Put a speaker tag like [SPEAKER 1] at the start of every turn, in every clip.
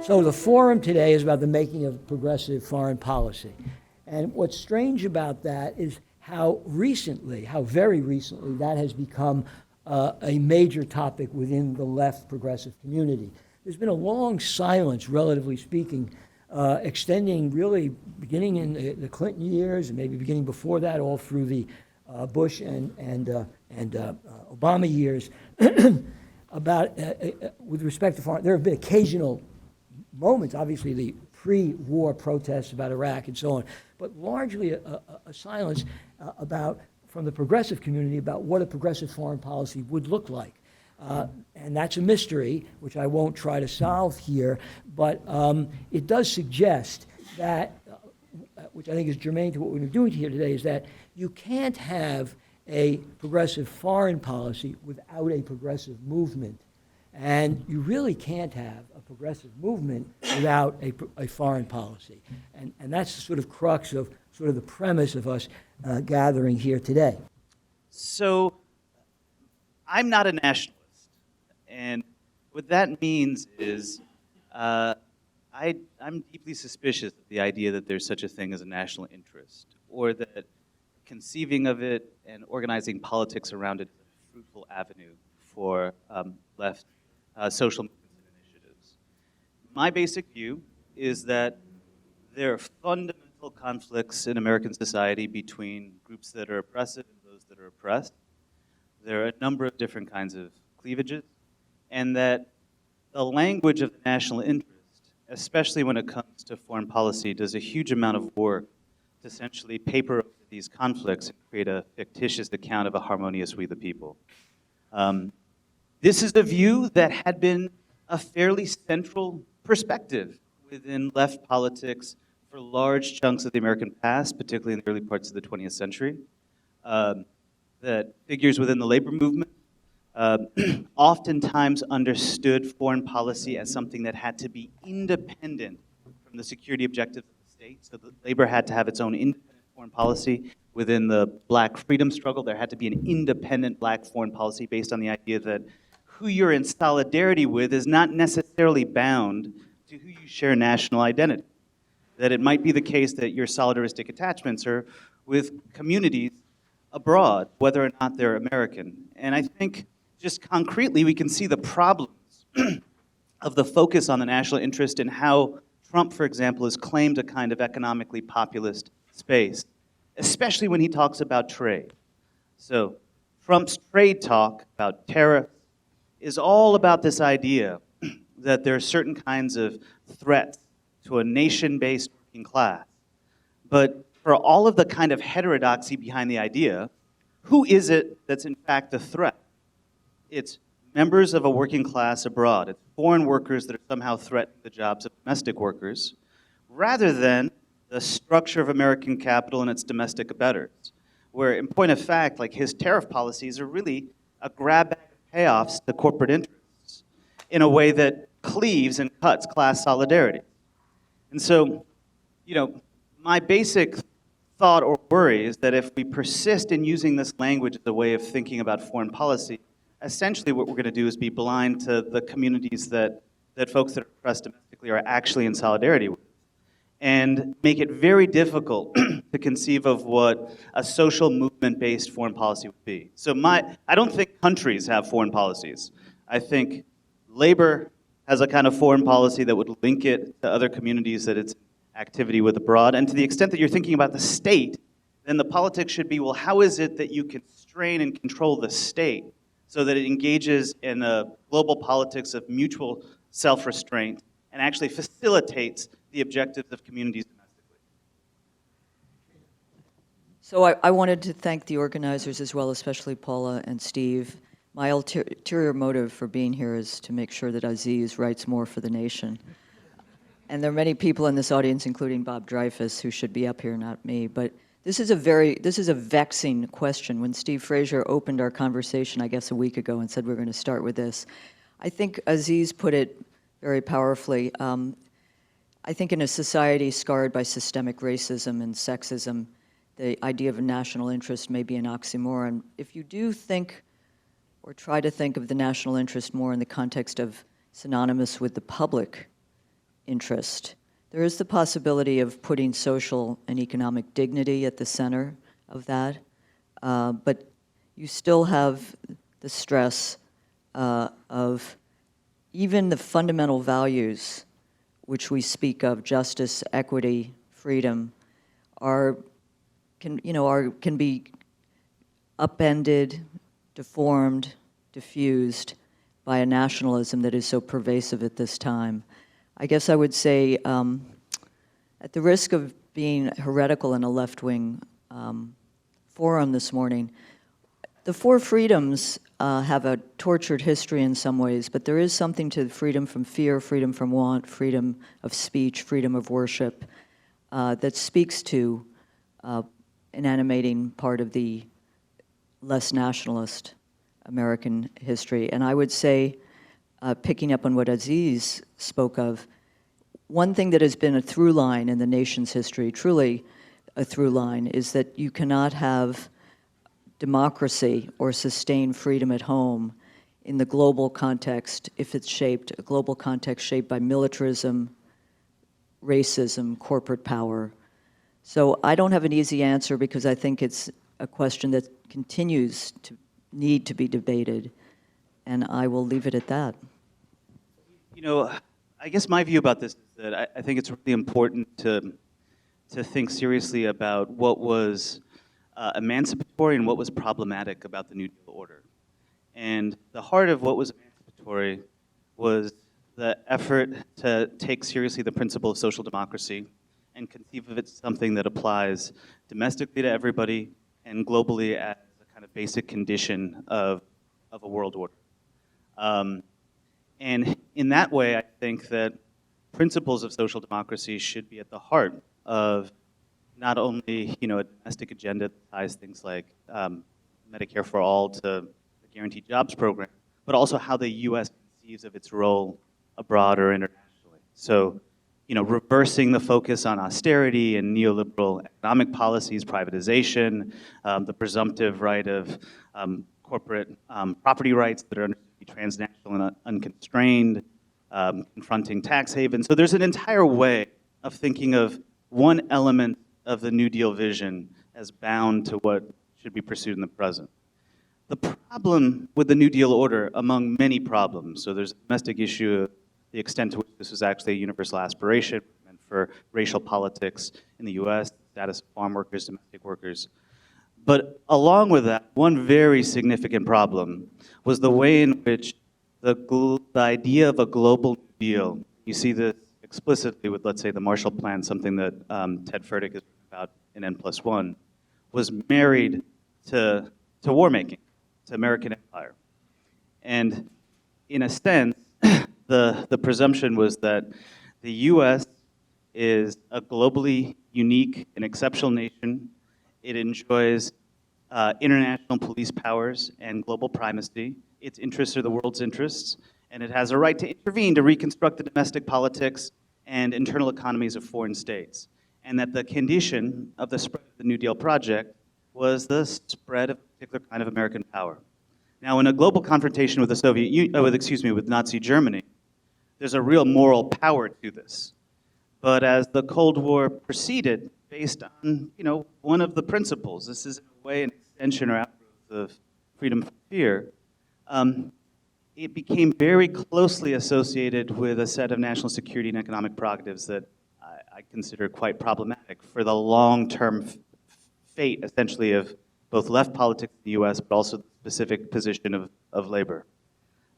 [SPEAKER 1] So the forum today is about the making of progressive foreign policy. And what's strange about that is how very recently, that has become a major topic within the left progressive community. There's been a long silence, relatively speaking, extending really beginning in the Clinton years and maybe beginning before that, all through the Bush and Obama years, about with respect to foreign. There have been occasional moments, obviously the pre-war protests about Iraq and so on, but largely a silence from the progressive community about what a progressive foreign policy would look like. And that's a mystery, which I won't try to solve here, but it does suggest that, which I think is germane to what we're doing here today, is that you can't have a progressive foreign policy without a progressive movement. And you really can't have a progressive movement without a foreign policy. And that's the sort of crux of sort of the premise of us gathering here today.
[SPEAKER 2] So I'm not a nationalist. And what that means is I'm deeply suspicious of the idea that there's such a thing as a national interest, or that conceiving of it and organizing politics around it is a fruitful avenue for left social movements and initiatives. My basic view is that there are fundamental conflicts in American society between groups that are oppressive and those that are oppressed. There are a number of different kinds of cleavages, and that the language of the national interest, especially when it comes to foreign policy, does a huge amount of work to essentially paper over these conflicts and create a fictitious account of a harmonious we the people. This is a view that had been a fairly central perspective within left politics for large chunks of the American past, particularly in the early parts of the 20th century. That figures within the labor movement oftentimes understood foreign policy as something that had to be independent from the security objectives of the state. So the labor had to have its own independent foreign policy. Within the black freedom struggle, there had to be an independent black foreign policy based on the idea that who you're in solidarity with is not necessarily bound to who you share national identity. That it might be the case that your solidaristic attachments are with communities abroad, whether or not they're American. And I think just concretely, we can see the problems of the focus on the national interest and how Trump, for example, has claimed a kind of economically populist space, especially when he talks about trade. So Trump's trade talk about tariffs is all about this idea that there are certain kinds of threats to a nation-based working class. But for all of the kind of heterodoxy behind the idea, who is it that's in fact the threat? It's members of a working class abroad. It's foreign workers that are somehow threatening the jobs of domestic workers, rather than the structure of American capital and its domestic abettors, where in point of fact, like his tariff policies are really a grab bag of payoffs to corporate interests in a way that cleaves and cuts class solidarity. And so, my basic thought or worry is that if we persist in using this language as a way of thinking about foreign policy, essentially what we're going to do is be blind to the communities that folks that are oppressed domestically are actually in solidarity with, and make it very difficult to conceive of what a social movement-based foreign policy would be. So I don't think countries have foreign policies. I think labor has a kind of foreign policy that would link it to other communities that it's activity with abroad. And to the extent that you're thinking about the state, then the politics should be, well, how is it that you constrain and control the state so that it engages in a global politics of mutual self-restraint and actually facilitates the objectives of communities domestically?
[SPEAKER 3] So I wanted to thank the organizers as well, especially Paula and Steve. My ulterior motive for being here is to make sure that Aziz writes more for the nation. And there are many people in this audience, including Bob Dreyfus, who should be up here, not me. But this is a vexing question. When Steve Fraser opened our conversation, I guess a week ago, and said we're going to start with this, I think Aziz put it very powerfully. I think in a society scarred by systemic racism and sexism, the idea of a national interest may be an oxymoron. If you do think or try to think of the national interest more in the context of synonymous with the public interest. There is the possibility of putting social and economic dignity at the center of that, but you still have the stress of even the fundamental values which we speak of, justice, equity, freedom, can be upended, deformed, diffused by a nationalism that is so pervasive at this time. I guess I would say, at the risk of being heretical in a left-wing forum this morning, the four freedoms have a tortured history in some ways, but there is something to freedom from fear, freedom from want, freedom of speech, freedom of worship, that speaks to an animating part of the less nationalist American history. And I would say, picking up on what Aziz spoke of, one thing that has been a through line in the nation's history, truly a through line, is that you cannot have democracy or sustain freedom at home in the global context if it's shaped, a global context shaped by militarism, racism, corporate power. So I don't have an easy answer because I think it's a question that continues to need to be debated, and I will leave it at that.
[SPEAKER 2] You know, I guess my view about this is that I think it's really important to think seriously about what was emancipatory and what was problematic about the New Deal order. And the heart of what was emancipatory was the effort to take seriously the principle of social democracy and conceive of it as something that applies domestically to everybody and globally as a kind of basic condition of a world order. And in that way, I think that principles of social democracy should be at the heart of not only, a domestic agenda that ties things like Medicare for all to the Guaranteed Jobs program, but also how the U.S. conceives of its role abroad or internationally. So, reversing the focus on austerity and neoliberal economic policies, privatization, the presumptive right of corporate property rights that are understood to be transnational and unconstrained, confronting tax havens. So there's an entire way of thinking of one element of the New Deal vision as bound to what should be pursued in the present. The problem with the New Deal order, among many problems, so there's a domestic issue of the extent to which this was actually a universal aspiration and for racial politics in the U.S., status of farm workers, domestic workers. But along with that, one very significant problem was the way in which the idea of a global New Deal, you see this explicitly with, let's say, the Marshall Plan, something that Ted Furtick has written about in N+1, was married to war making, to American empire. And in a sense, the presumption was that the U.S. is a globally unique and exceptional nation. It enjoys international police powers and global primacy. Its interests are the world's interests, and it has a right to intervene to reconstruct the domestic politics and internal economies of foreign states. And that the condition of the spread of the New Deal project was the spread of a particular kind of American power. Now, in a global confrontation with with Nazi Germany, there's a real moral power to this. But as the Cold War proceeded, based on, one of the principles, this is in a way an extension or outgrowth of freedom from fear, it became very closely associated with a set of national security and economic prerogatives that I consider quite problematic for the long-term fate, essentially, of both left politics in the U.S., but also the specific position of labor.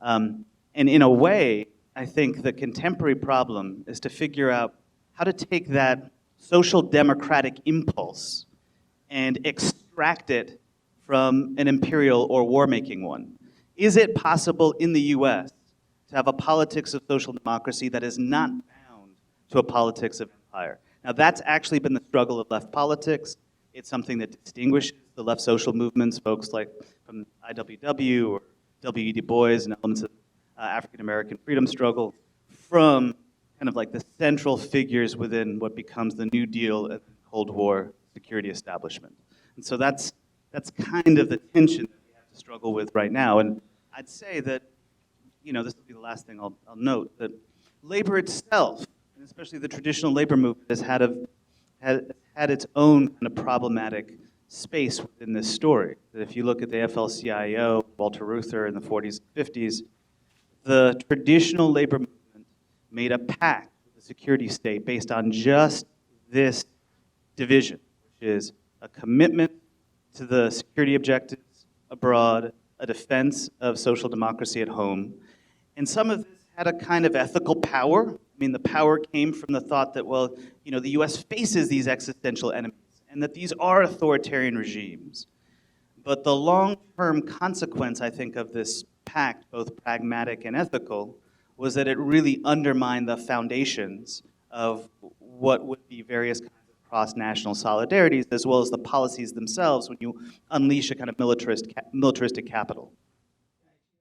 [SPEAKER 2] And in a way, I think the contemporary problem is to figure out how to take that social democratic impulse and extract it from an imperial or war-making one. Is it possible in the U.S. to have a politics of social democracy that is not bound to a politics of empire? Now, that's actually been the struggle of left politics. It's something that distinguishes the left social movements, folks like from IWW or W.E. Du Bois and elements of African-American freedom struggle, from kind of like the central figures within what becomes the New Deal and Cold War security establishment. And so that's kind of the tension that we have to struggle with right now. And I'd say that, this will be the last thing I'll note, that labor itself and especially the traditional labor movement has had its own kind of problematic space within this story. That if you look at the AFL-CIO, Walter Reuther in the 40s and 50s, the traditional labor movement made a pact with the security state based on just this division, which is a commitment to the security objectives abroad, a defense of social democracy at home. And some of this had a kind of ethical power. I mean, the power came from the thought that, well, you know, the US faces these existential enemies and that these are authoritarian regimes. But the long-term consequence, I think, of this pact, both pragmatic and ethical, was that it really undermined the foundations of what would be various kinds of cross-national solidarities, as well as the policies themselves when you unleash a kind of militaristic capital.